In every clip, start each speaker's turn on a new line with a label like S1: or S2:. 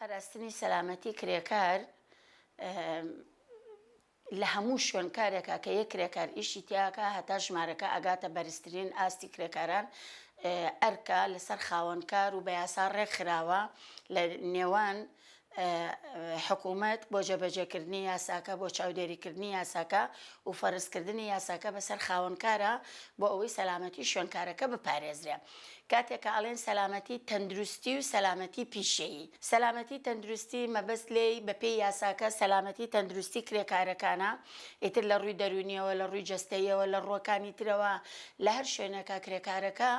S1: پاراستنی سەلامەتی کرێکار لە هەموو شوێنکارێکە کە یەک کرێکار ئیشی تیاکە هەتا ژمارەکە ئەگاتە بەرزترین ئاستی کرێکاران ئەرکە لەسەر خاوەنکار و بە یاسا ڕێکخراوە لە نێوان حکوومەت بۆ جێبەجێکردنی یاساکە بۆ چاودێریکردنی یاساکە و فەرزکردنی یاساکە بەسەر خاوەنکارە بۆ ئەوەی سەلامەتی شوێنکارەکە بپارێزرێ. کاتێکە ئەڵێن سەلامەتی تەندروستی و سەلامەتی پیشەیی، سەلامەتی تەندروستی مەبەست لێی بەپێی یاساکە سەلامەتی تەندروستی کرێکارەکانە ئیتر لە ڕووی دەرونیەوە لە ڕووی جەستەیەوە لە ڕۆکانی ترەوە لە هەر شوێنەکە کرێکارەکە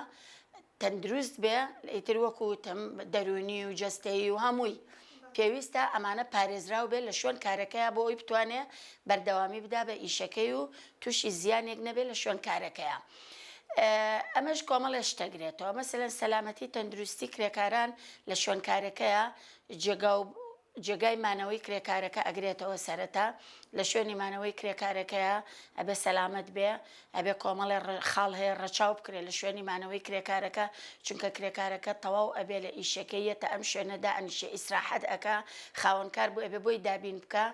S1: تەندروست بێ ئیتر وەکوتم دەرونی و جەستەیی و هەمووی پێویستە ئەمانە پارێزراو بێت لە شوێن کارەکەیە بۆ ئەوی بتوانێت بەردەوامی بدا بە ئیشەکەی و تووشی زیانێک نەبێت لە شوێن کارەکەیە. ئەمەش کۆمەڵێ شتەگرێتەوە مەسەلەن سەلامەتی تەندروستی کرێکاران لە شوێن کارەکەیە جێگای مانەوەی کرێکارەکە ئەگرێتەوە سەرەتا لە شوێنی مانەوەی کرێکارەکەیە ئەبێ سەلامەت بێ ئەبێ کۆمەڵێ خاڵ هەیە ڕەچاو بکرێت لە شوێنی مانەوەی کرێکارەکە چونکە کرێکارەکە تەواو ئەبێ لە ئیشەکەیەتە ئەم شوێنەدا ئەنیشە ئیسراحەت ئەکا خاوەنکار بوو ئەبێ بۆی دابین بکە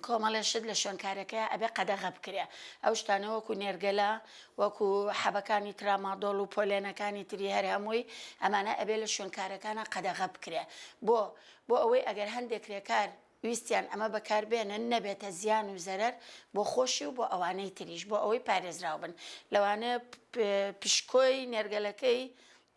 S1: کۆمەڵێ شت لە شوێنکارەکەی ئەبێ قەدەغە بکرێ ئەو شتانە وەکو نێرگەلە وەکو حەبەکانی ترامادۆڵ و پۆلێنەکانی تری هەر هەمووی ئەمانە ئەبێ لە شوێنکارەکانە قەدەغە بکرێ بۆ ئەوەی ئەگەر هەندێک کرێکار ویستیان ئەمە بەکاربێنن نەبێتە زیان و زەرەر بۆ خۆشی و بۆ ئەوانەی تریش بۆ ئەوەی پارێزراو بن لەوانە پشکۆی نێرگەلەکەی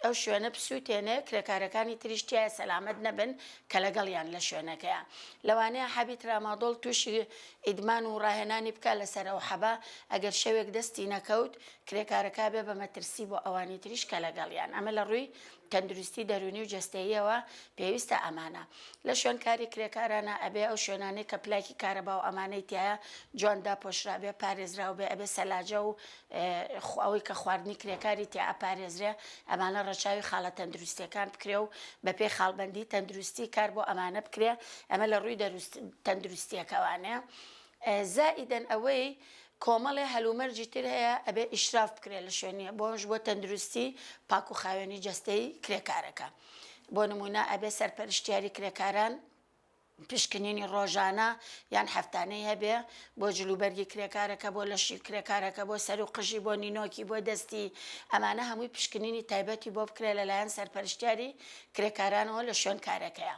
S1: ئەو شوێنە پسووتێنێ کرێکارەکانی تریشتیایە سەلامەت نەبن کە لەگەڵیان لە شوێنەکەیە لەوانەیە حەبی ترامادۆڵ تووشی ئیدمان و ڕاهێنانی بکە لەسەرەوە حەبا ئەگەر شەوێک دەستی نەکەوت کرێکارەکە بێ بە مەترسی بۆ ئەوانی تریش کە لەگەڵیان ئەمە لە ڕووی تەندروستی دەرونی و جەستەییەوە پێویستە ئەمانە لە شوێنکاری کرێکارانە ئەبێ ئەو شوێنانەی کە پلاکی کارەبا و ئەمانەی تایە جواندا پۆشرابێ پارێزراو بێ ئەبێ سەلاجە و ئەوەی کە خواردنی کرێکاری تیا پارێزرێ ئەمانە ڕەچاوی خاڵە تەندروستیەکان بکرێ و بەپێی خاڵبەندی تەندروستی کار بۆ ئەمانە بکرێ ئەمە لە ڕووی تەندروستیەکەوانەیە زائیدەن ئەوەی کۆمەڵێ هەلومەرجی تر هەیە ئەبێ ئیشراف بکرێت لە شوێنیە بۆش بۆ تەندروستی پاک و خاوێنی جەستەی کرێکارەکە بۆ نمونە ئەبێ سەرپەرشتیاری کرێکاران پشکنینی ڕۆژانە یان هەفتانەی هەبێ بۆ جلوبەرگی کرێکارەکە بۆ لەشی کرێکارەکە بۆ سەر و قژی بۆ نینۆکی بۆ دەستی ئەمانە هەمووی پشکنینی تایبەتی بۆ بکرێت لەلایەن سەرپەرشتیاری کرێکارانەوە لە شوێن کارەکەیە.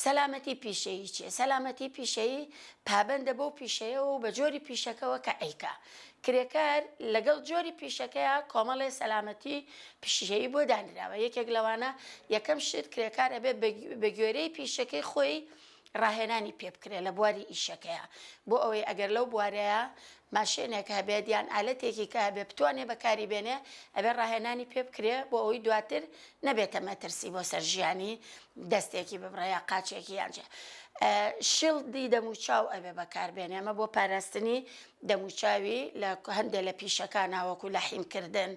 S1: سەلامەتی پیشەیی چیە؟ سەلامەتی پیشەیی پابندە بۆ پیشەیە و بە جۆری پیشەکەەوە کە ئەیکا کرێکار لەگەڵ جۆری پیشەکەیە کۆمەڵێ سەلامەتی پیشەیی بۆ دانراوە یەکێک لەوانە یەکەم شت کرێکار ئەبێ بە گوێرەی پیشەکەی خۆی ڕاهێنانی پێ بکرێت لە بواری ئیشەکەیە بۆ ئەوەی ئەگەر لەو بوارەیە ماشێنێک هەبێت یان ئالەتێکی کە هەبێ بتوانێ بەکاری بێنێ ئەبێ ڕاهێنانی پێ بکرێ بۆ ئەوەی دواتر نەبێتە مەترسی بۆ سەرژیانی دەستێکی ببڕە یا قاچێکی یانجێ شڵدی دەموچاو ئەبێ بەکاربێنێ ئەمە بۆ پاراستنی دەموچاوی لە هەندێک لە پیشەکانە وەکو لە حیمکردن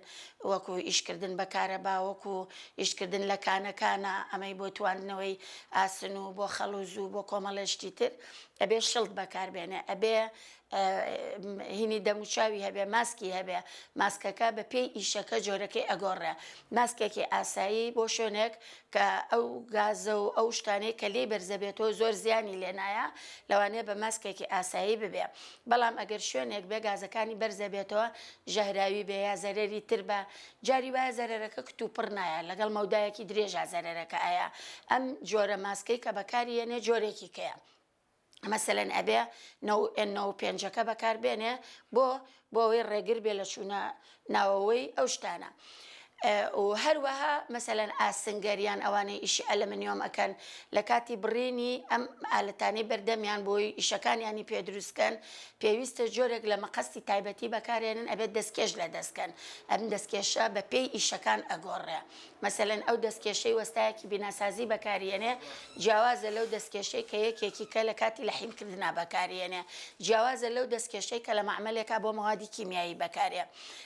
S1: وەکو ئیشکردن بەکارەبا وەکو ئیشکردن لە کانەکانە ئەمەی بۆ تواندنەوەی ئاسن و بۆ خەڵوز و بۆ کۆمەڵێشتی تر ئەبێ شڵد بەکاربێنێ ئەبێ هینی دەموچاوی هەبێ ماسکی هەبێ ماسکەکە بە پێی ئیشەکە جۆرەکەی ئەگۆڕێ ماسکێکی ئاسایی بۆ شوێنێک کە ئەو گازە و ئەو شتانەی کە لێ بەرزەبێتەوە زۆر زیانی لێنایە لەوانەیە بە ماسکێکی ئاسایی ببێ بەڵام ئەگەر شوێنێک بێ گازەکانی بەرزەبێتەوە ژەهراوی بێ یا زەرەری تر بە جاری وایە زەرەرەکە کتوپڕ نایە لەگەڵ مەودایەکی درێژە زەرەرەکە ئایا ئەم جۆرە ماسکەی کە بەکاریێنێ جۆرێکی کەیە مەسەلەن ئەبێ پێنجەکە بەکاربێنێ بۆ ئەوەی ڕێگر بێ لە چوونە ناوەوەی ئەو شتانە و هەروەها مەسەلەن ئاسنگەریان ئەوانەی ئیشی ئەلمنیۆم ئەکەن لە کاتی بڕینی ئەم ئالەتانی بەردەمیان بۆی ئیشەکانیانی پێدروستکەن پێویستە جۆرێک لە مەقەستی تایبەتی بەکارێنن ئەبێت دەستکێش لە دەستکەن ئەم دەستکێشە بە پێی ئیشەکان ئەگۆڕێ مەسەلەن ئەو دەستکێشەی وەستایەکی بیناسازی بەکارێنێ جیاوازە لەو دەستکێشەی کە یەکێکی کە لە کاتی لە حیمکردنا بەکارێنێ جیاوازە لەو دەستکێشەی کە لە معمەلێکا بۆ مەوادی کیمیایی بەکارێ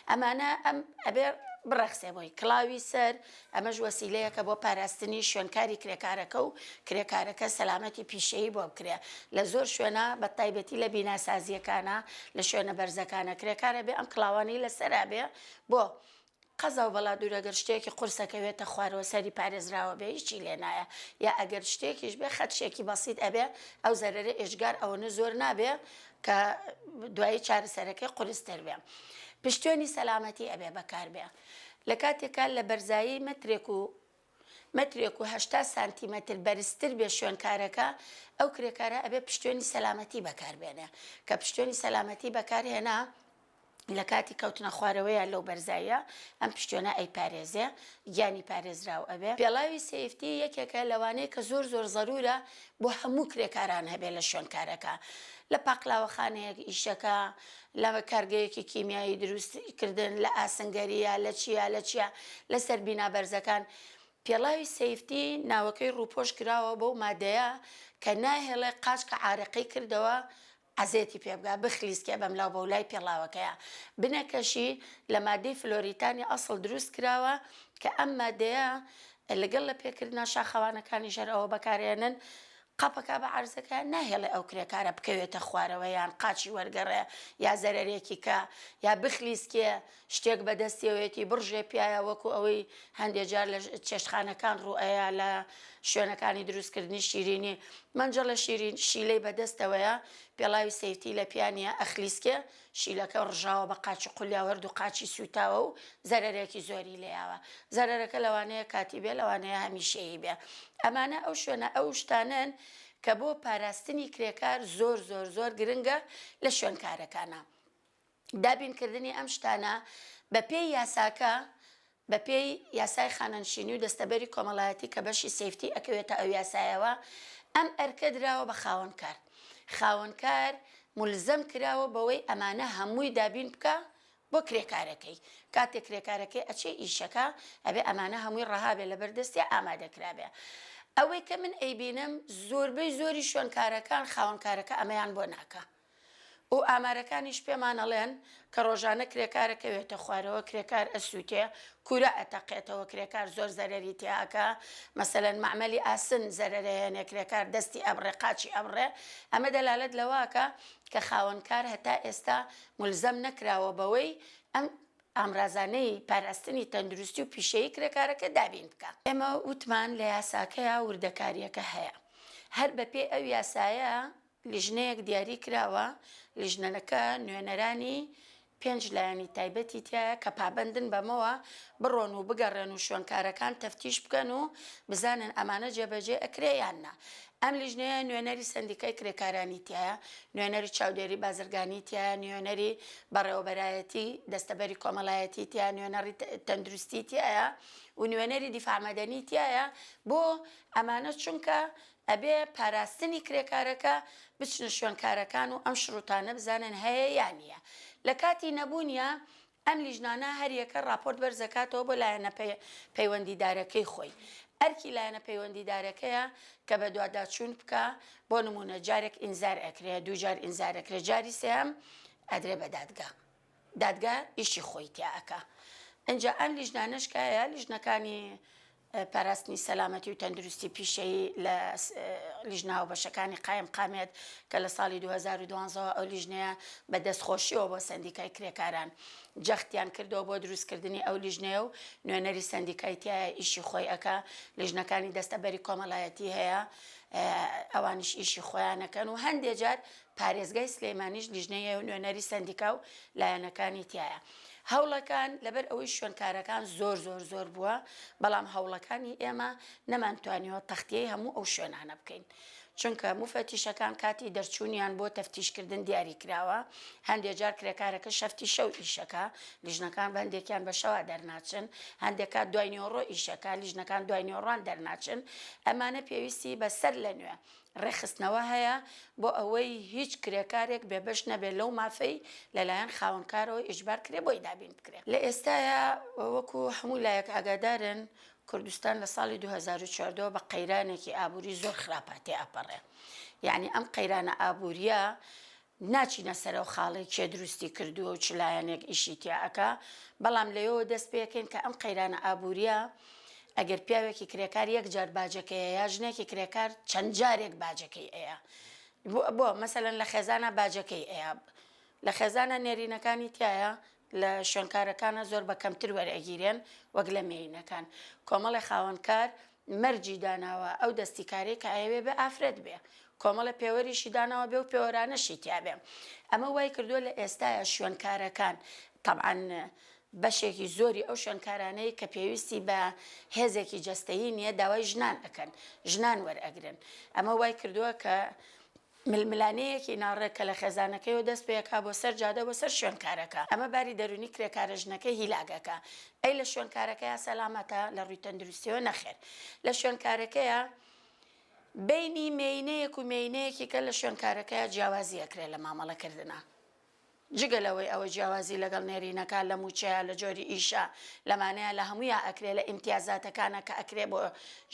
S1: ئەمانە ئەم ئەبێ بڕەخسێ بۆی کڵاوی سەر ئەمەش وەسیلەیەکە بۆ پاراستنی شوێنکاری کرێکارەکە و کرێکارەکە سەلامەتی پیشەیی بۆ بکرێ لە زۆر شوێنە بە تایبەتی لە بیناسازیەکانە لە شوێنە بەرزەکانە کرێکارە بێ ئەم کڵاوانەی لەسەرا بێ بۆ قەزا و بەڵادور ئەگەر شتێکی قورسەکەوێتە خوارەوە سەری پارێزراوە بێ هیچی لێ نایە، یا ئەگەر شتێکیش بێ خەتشێکی بەسیط ئەبێ ئەو زەرەرە ئێژگار ئەوەنە زۆر نابێ کە دوایی چارەسەرەکەی قورستر بێ. پشتێنی سەلامەتی ئەبێ بەکاربێ لە کاتێکا لە بەرزایی مەترێک و 80 سانتیمەتر بەرزتر بێ شوێنکارەکە ئەو کرێکارە ئەبێ پشتێنی سەلامەتی بەکاربێنێ کە پشتێنی سەلامەتی بەکارهێنا لە کاتی کەوتنە خوارەوەیە لەو بەرزاییە ئەم پشتێنە ئەی پارێزێ گیانی پارێزراو ئەبێ. پێڵاوی سێفتی یەکێکە لەوانەیە کە زۆر زەرورە بۆ هەموو کرێکاران هەبێ لە شوێنکارەکە، لە پاقلاوەخانەیەک ئیشەکە، لە کارگەیەکی کیمیایی دروستکردن، لە ئاسنگەریە، لە چیە لەسەر بینا بەرزەکان. پێڵاوی سەیفتی ناوەکەی ڕووپۆش کراوە بەو مادەیە کە ناهێڵێ قاچ کە عارەقی کردەوە عزێتی پێبگا بخلیسکێ بەملاو بەولای پێڵاوەکەیە. بنەکەشی لە مادەی فلۆریتانی ئەسڵ دروست کراوە کە ئەم مادەیە لەگەڵ لە پێکردنا شاخەوانەکانی ژەر ئەوە بەکارێنن قاپەکە بە عرزەکە ناهێڵێ ئەو کرێکارە بکەوێتە خوارەوە یان قاچی وەرگەڕێ یا زەرەرێکی کە یا بخلیسکێ شتێک بەدەستیەوەیەتی بڕژێ پیایە وەکو ئەوەی هەندێک جار لە چێشتخانەکان ڕوئەیە لە شوێنەکانی دروستکردنی شیرینی منجە لە شیلەی بەدەستەوەیە پێڵاوی سەیفتی لە پیانە ئەخلیسکێ شیلەکە ڕژاوە بە قاچی قولیاوەرد و قاچی سوتاوە و زەرەرێکی زۆری لێیاوە. زەرەرەکە لەوانەیە کاتی بێ لەوانەیە هەمیشەیی بێ. ئەمانە ئەو شوێنە ئەو شتانن کە بۆ پاراستنی کرێکار زۆر گرنگە لە شوێنکارەکانە. دابینکردنی ئەم شتانە بە پێی یاساکە بە پێی یاسای خانەنشینی و دەستەبەری کۆمەڵایەتی کە بەشی سەیفتی ئەکەوێتە ئەو یاسایەوە ئەم ئەرکە دراوە بە خاوەنکار. خاوەنکار ملزەم کراوە بەوەی ئەمانە هەمووی دابین بکە بۆ کرێکارەکەی. کاتێک کرێکارەکەی ئەچێ ئیشەکە ئەبێ ئەمانە هەمووی ڕەهابێ لە بەردەستی ئامادەکرابێ. ئەوەی کە من ئەیبینم زۆربەی زۆری شوێنکارەکان خاوەنکارەکە ئەمەیان بۆ ناکە و ئامارەکانیش پێمانەڵێن کە ڕۆژانە کرێکارەکەوێتە خوارەوە کرێکار ئەسووتێ کورە ئەتەقێتەوە کرێکار زۆر زەرەری تیاکە مەسەلەن معمەلی ئاسن زەرەرەیەنێ کرێکار دەستی ئەبڕێ قاچی ئەبڕێ ئەمە دەلالەت لەواکە کە خاوەنکار هەتا ئێستا ملزەم نەکراوە بەوەی ئەم ئامرازانەی پاراستنی تەندروستی و پیشەیی کرێکارەکە دابین بکە. ئێمە وتمان لە یاساکەیە وردەکاریەکە هەیە هەر بەپێ ئەو یاسایە لیژنەیەک دیاری کراوە. لیژنەکە نوێنەرانی 5 لایەنی تایبەتی تایە کە پابندن بەمەوە بڕۆن و بگەڕێن و شوێنکارەکان تەفتیش بکەن و بزانن ئەمانە جێبەجێ ئەکرێ یاننا. ئەم لیژنەیە نوێنەری سندیکای کرێکارانی تایە، نوێنەری چاودێری بازرگانی تایە، نوێنەری بەڕێوەبەرایەتی دەستەبەری کۆمەڵایەتی تایە، نوێنەری تەندروستی تایە و نوێنەری دیفاع مەدەنی تایە بۆ ئەمانە چونکە ئەبێ پاراستنی کرێکارەکە بچنە شوێنکارەکان و ئەم شروتانە بزانن هەیە یان نیە. لە کاتی نەبوونیە ئەم لیژنانە هەریەکە راپۆرت بەرزەکاتەوە بۆ لایەنە پەیوەندیدارەکەی خۆی. ئەرکی لایەنە پەیوەندیدارەکەیە کە بە دوواداچوون بکە بۆ نمونە جارێک ئینزار ئەکرێ، دوو جار ئینزار ئەکرێ، جاری سێم ئەدرێ بە دادگا. دادگا ئیشی خۆی تیاکە. ئەنجا ئەم لیژنانەش کایە لیژنەکانی پاراستنی سەلامەتی و تەندروستی پیشەیی لە لیژنا و بەشەکانی قایم قامێت کە لە ساڵی 2012 ئەو لیژنەیە بە دەستخۆشیەوە بۆ سندیکای کرێکاران جەختیان کردەوە بۆ دروستکردنی ئەو لیژنەیە و نوێنەری سندیکای تایە ئیشی خۆی ئەکا. لیژنەکانی دەستەبەری کۆمەڵایەتی هەیە ئەوانش ئیشی خۆیانەکەن و هەندێک جار پارێزگای سلەیمانیش لیژنەیە و نوێنەری سندیکا و لایەنەکانی تایە. هەوڵەکان لەبەر ئەوەی شوێنکارەکان زۆر بووە بەڵام هەوڵەکانی ئێمە نەمانتوانیەوە تەختیەی هەموو ئەو شوێنانە بکەین چونکە موفەتیشەکان کاتی دەرچوونیان بۆ تەفتیشکردن دیاری کراوە. هەندێک جار کرێکارەکە شەفتی شەو ئیشەکە لیژنەکان بە هەندێکیان بە شەوا دەرناچن، هەندێکا دوای نیۆڕۆ ئیشەکە لیژنەکان دوای نیۆڕۆان دەرناچن. ئەمانە پێویستی بەسەر لە نوێ ڕێخستنەوە هەیە بۆ ئەوەی هیچ کرێکارێک بێبەش نەبێت لەو مافەی لەلایەن خاوەنکارەوە ئیجبار کرێ بۆی دابین بکرێت. لە ئێستاە وەکو هەموو لایەک ئاگادارن کوردستان لە ساڵی 2014 بە قەیرانێکی ئابووری زۆر خراپاتی ئاپەڕێ. یعنی ئەم قەیرانە ئابووریە ناچینە سەرەوە خاڵی کێ دروستی کردووە و چ لایەنێک ئیشی تیاکە، بەڵام لەوە دەست پێکەین کە ئەم قەیرانە ئابووریە ئەگەر پیاوێکی کرێکار یەک جار باجەکەیە یا ژنێکی کرێکار چەند جارێک باجەکەی ئەیە بۆ مەسەلەن لە خێزانە باجەکەی ئەیە، لە خێزانە نێرینەکانی تایە لە شوێنکارەکانە زۆر بە کەمتر وەرەگیرێن وەک لە مێینەکان. کۆمەڵی خاوەنکار مەرجی داناوە ئەو دەستیکاری کە ئەوێ بێ ئافرەت بێ، کۆمەڵە پێوەریشی داناوە بێ و پێوەرانەشی تیابێ. ئەمە وای کردووە لە ئێستاە شوێنکارەکان طبعاً بەشێکی زۆری ئەو شوێنکارانەی کە پێویستی بە هێزێکی جەستەیی نییە داوای ژنان ئەەکەن، ژنان وەرئەگرن. ئەمە وای کردووە کە ململانەیەکی ناڕێکە لە خێزانەکەیەوە دەست پێیەکا بۆ سەر جادە بۆ سەر شوێنکارەکە. ئەمە باری دەرونی کرێکارە ژنەکەی هیلاگەکە. ئەی لە شوێنکارەکەیە سەلامەتە لە ڕووی تەندروستیەوە نەخێر. لە شوێنکارەکەیە بینی مێینەیەک و مێینەیەکی کە لە شوێنکارەکەیە جیاوازی ئەکرێت لە مامەڵەکردنا. جگەلەوەی ئەوە جیاوازی لەگەڵ نێرینەکە لە موچەیە لە جۆری ئیشە لەمانەیە لە هەموویە ئەکرێ لە ئیمتیازاتەکانە کە ئەکرێ بۆ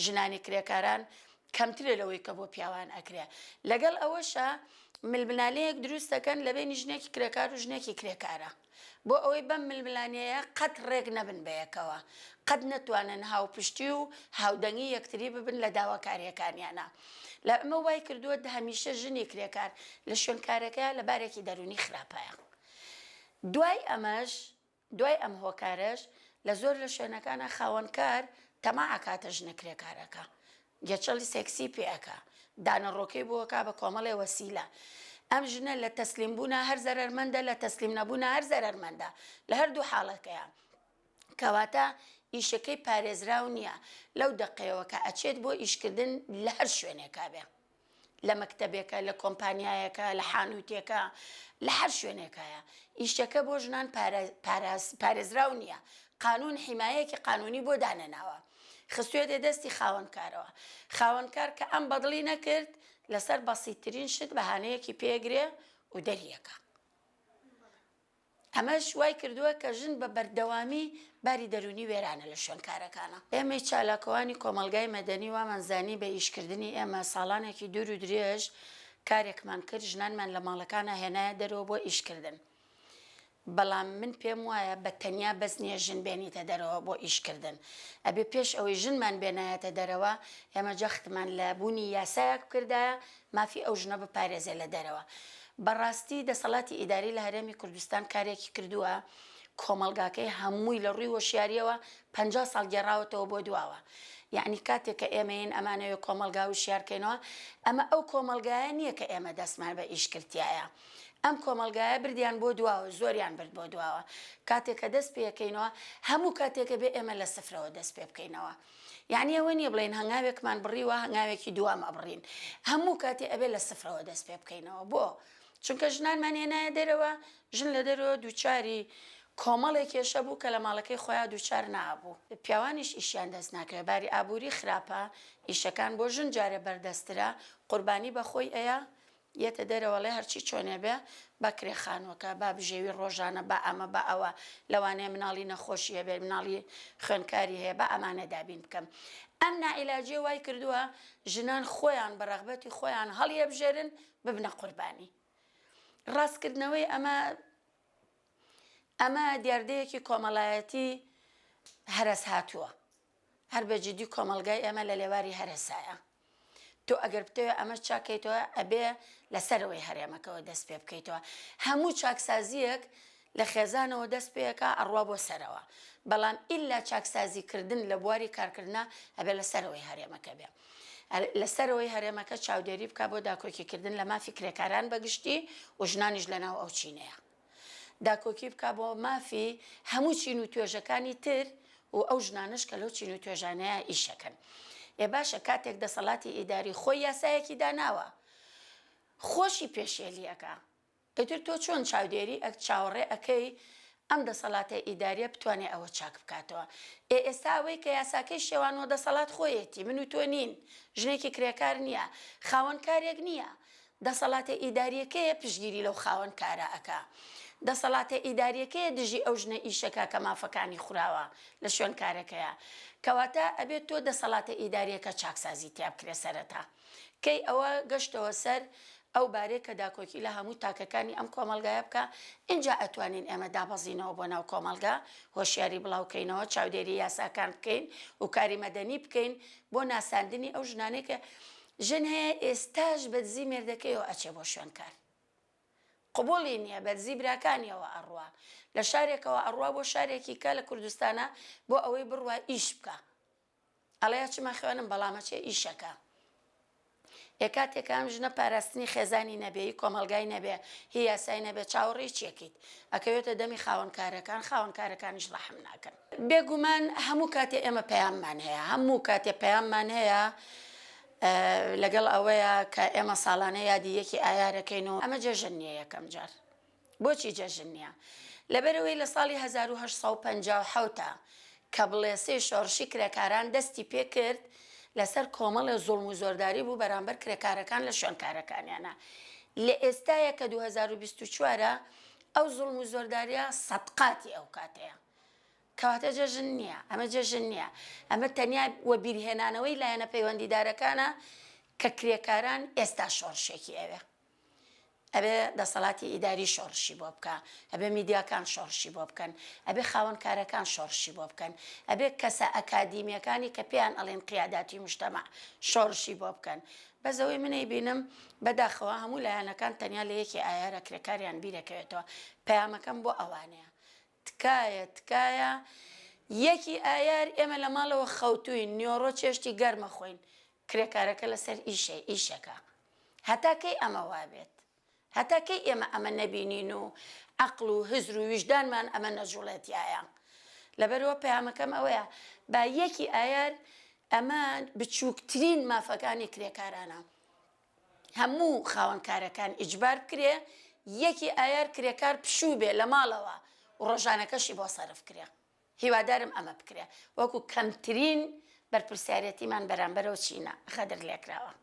S1: ژنانی کرێکاران کەمترە لەوەی کە بۆ پیاوان ئەکرێ. لەگەڵ ئەوەشە ململانەیەک دروست دەکەن لە بینی ژنێکی کرێکار و ژنێکی کرێکارە بۆ ئەوەی بەم ململانەیە قەت ڕێک نەبن بەیەکەوە، قەت نەتوانن هاوپشتی و هاودەنگی یەکتری ببن لە داواکاریەکانیانە. لە ئەمە وای کردووە هەمیشە ژنی کرێکار لە شوێنکارەکە لە بارێکی دەرونی خراپەیە. دوای ئەم هۆکارش لە زۆر لە شوێنەکانە خاوەنکار تەماع کاتە ژنە کرێکارەکە، گەچەڵی سێکسی پێەکە، دانەڕۆکەی بۆکە بە کۆمەڵێ وەسیلە. ئەم ژنە لە تەسلیم بوونا هەر زەرەرمەندە، لە تەسلیم نەبوونا هەر زەرەرمەندە لە هەردوو حاڵەکەیە. کەواتە ئیشەکەی پارێزراو نییە لەو دەقەیەوە کە ئەچێت بۆ ئیشکردن لە هەر شوێنێکا بێ، لە مەکتەبێکە، لە کۆمپانیایەکە، لە حانوتێکە، لە هەر شوێنێکایە. ئیشەکە بۆ ژنان پارێزراو نییە، قانون حیمایەکی قانونی بۆ دانەناوە. خستوێتێ دەستی خاوەنکارەوە. خاوەنکار کە ئەم بەدڵی نەکرد لەسەر بەسیترین شت بەهانەیەکی پێگرێ و دەریەکە. ئەمەش وای کردووە کە ژن بە بەردەوامی باری دەرونی وێرانە لە شوێنکارەکانە. ئێمەی چالاکەوانی کۆمەلگای مەدەنی وامانزانی بە ئیشکردنی ئێمە ساڵانێکی دوور و درێژ کارێکمان کرد، ژنانمان لە ماڵەکانە هێنایە دەرەوە بۆ ئیشکردن. بەڵام من پێم وایە بە تەنیا بەس نییە ژن بێنیتە دەرەوە بۆ ئیشکردن. ئەبێ پێش ئەوەی ژنمان بێنایەتە دەرەوە ئێمە جەختمان لە بوونی یاسایەک کردایە مافی ئەو ژنە بپارێزێ لە دەرەوە. بەڕاستی دەسەڵاتی ئیداری لە هەرێمی کوردستان کارێکی کردووە کۆمەلگاکەی هەمووی لە ڕووی وەشیاریەوە 50 ساڵ گێڕاوەتەوە بۆ دواوە. یعنی کاتێک کە ئێمەین ئەمانەوە کۆمەلگا و شیارکەینەوە، ئەمە ئەو کۆمەلگایە نییە کە ئێمە دەستمان بە ئیشکردایە. ئەم کۆمەلگایە بردیان بۆ دواوە، زۆریان برد بۆ دواوە. کاتێک کە دەست پێەکەینەوە هەموو کاتێکە بێ ئێمە لە سفرەوە دەست پێ بکەینەوە. یعنی ئەوە نییە بڵێن هەنگاوێکمان بڕیوە هەنگاوێکی دوام ئەبڕین، هەموو کاتێ ئەبێ لە سفرەوە دەست پێ بکەینەوە. بۆ چونکە ژنانمان هێنایە دەرەوە، ژن لە دەرەوە دووچاری کۆمەڵێک کێشە بوو کە لە ماڵەکەی خۆیان دووچار نابوو. پیاوانیش ئیشیان دەست ناکەوێت، باری ئابووری خراپە، ئیشەکان بۆ ژن جارێ بەردەسترا، قوربانی بەخۆی ئەیە یەتە دەرەوەڵێ هەرچی چۆنێ بێ بەکرێ خانووەکە با بژێوی ڕۆژانە بە ئەمە بە ئەوە لەوانەیە مناڵی نەخۆشیە بێ، مناڵی خوێنکاری هەیە، بە ئەمانە دابین بکەم. ئەم نائیلاجیە وای کردووە ژنان خۆیان بە ڕەغبەتی خۆیان هەڵیە بژێرن ببنە قوربانی. ڕاستکردنەوەی ئەمە دیاردەیەکی کۆمەڵایەتی هەرس هاتووە، هەر بەجددی کۆمەلگای ئێمە لە لێواری هەرسایە. تۆ ئەگەر بتەوێت ئەمە چاکەیتەوە ئەبێ لەسەرەوەی هەرێمەکەەوە دەست پێ بکەیتەوە. هەموو چاکسازیەک لە خێزانەوە دەست پێەکە ئەڕوا بۆ سەرەوە، بەڵام ئیلا چاکسازیکردن لە بواری کارکردنا ئەبێ لەسەرەوەی هەرێمەکە بێ. لەسەرەوەی هەرێمەکە چاودێری بکە بۆ داکۆکیکردن لە مافی کرێکاران بەگشتی و ژنانیش لەناو ئەو چینەیە. داکۆکی بکە بۆ مافی هەموو چین و توێژەکانی تر و ئەو ژنانش کە لەو چین و توێژانەیە ئیشەکەن. ێ باشە کاتێک دەسەڵاتی ئیداری خۆی یاسایەکی داناوە خۆشی پێشێلیەکە، ئەتر تۆ چۆن چاودێری چاوەڕێ ئەەکەی ئەم دەسەڵاتە ئیداریە بتوانێت ئەوە چاک بکاتەوە. ئێستا ئەوەی کە یاساکەی شێوانەوە دەسەڵات خۆیەتی، من و تۆ نین، ژنێکی کرێکار نییە، خاوەنکارێک نییە، دەسەڵاتە ئیداریەکەیە پشگیری لەو خاوەنکارە ئەکا، دەسەڵاتە ئیداریەکەیە دژی ئەو ژنە ئیشەکە کە مافەکانی خوراوە لە شوێنکارەکەیە. کەواتە ئەبێت تۆ دەسەڵاتە ئیداریەکە چاکسازی تیا بکرێ سەرەتا. کەی ئەوە گەشتەوە سەر ئەو بارێک کە داکۆکی لە هەموو تاکەکانی ئەم کۆمەلگایە بکە، اینجا ئەتوانین ئێمە دابەزینەوە بۆ ناو کۆمەلگا، هۆشیاری بڵاوکەینەوە، چاودێری یاساکان بکەین و کاری مەدەنی بکەین بۆ ناساندنی ئەو ژنانەی کە ژن هەیە ئێستاش بەدزی مێردەکەیەوە ئەچێ بۆ شوێنکار. قبوڵی نییە بەرزی براکانیەوە ئەڕوا لە شارێکەوە ئەڕوا بۆ شارێکی کە لە کوردستانە بۆ ئەوەی بڕوا ئیش بکە ئەڵەیە چما خوێنم بەڵامە چێ ئیشەکە کاتێکام ژنە پاراستنی خێزانی نەبێی کۆمەلگای نەبێ هی یاسای نەبێ چاوەڕێی چێکیت ئەکەوێتە دەمی خاوەنکارەکانیش ڕەحم ناکەن بێگومان هەموو کاتێ ئێمە پەیاممان هەیە هەموو کاتێ پەیاممان هەیە لەگەڵ ئەوەیە کە ئێمە ساڵانە یادی یەکی ئایارەکەینەوە ئەمە جێژن نییە یەکەم جار بۆچی جێژن نییە لەبەرەوەی لە ساڵی 1950 کە بڵێسەی شۆڕشی کرێکاران دەستی پێ کرد لەسەر کۆمەڵی زوڵم و زۆرداری بوو بەرامبەر کرێکارەکان لە شوێنکارەکانیانە لە ئێستایە کە 2024 ئەو زوڵم و زۆرداریە سەدقاتی ئەو کاتەیە کەواتە جێژن نییە ئەمە جێژن نییە ئەمە تەنیا وە بیرهێنانەوەی لایەنە پەیوەندیدارەکانە کە کرێکاران ئێستا شۆڕشێکی ئەوێ ئەبێ دەسەڵاتی ئیداری شۆڕشی بۆ بکە ئەبێ میدیاکان شۆڕشی بۆ بکەن ئەبێ خاوەنکارەکان شۆڕشی بۆ بکەن ئەبێ کەسە ئەکادیمیەکانی کە پێیان ئەڵێن قیاداتی مجتەمع شۆڕشی بۆ بکەن بەزەوەی منەی بینم بەداخەوە هەموو لایەنەکان تەنیا لە یەکی ئایارە کرێکاریان بیرەکەوێتەوە پەیامەکەم بۆ ئەوانەیە تکایە یەکی ئایار ئێمە لە ماڵەوە خەوتووین نیۆڕۆ چێشتی گەرمە خۆین کرێکارەکە لەسەر ئیشەکە هەتاکەی ئەمە وابێت هەتاکەی ئێمە ئەمە نەبینین و عەقڵ و هزر و ویژدانمان ئەمە نەجوڵێتیایە لەبەرەوە پەیامەکەم ئەوەیە با یەکی ئایار ئەمە بچووکترین مافەکانی کرێکارانە هەموو خاوەنکارەکان ئیجبار بکرێ یەکی ئایار کرێکار پشوو بێ لە ماڵەوە و ڕۆژانەکەشی بۆ سەرف کرێ هیوادارم ئەمە بکرێ وەکو کەمترین بەرپرسیارەتیمان بەرامبەرەوە چینە خەدر لێکراوە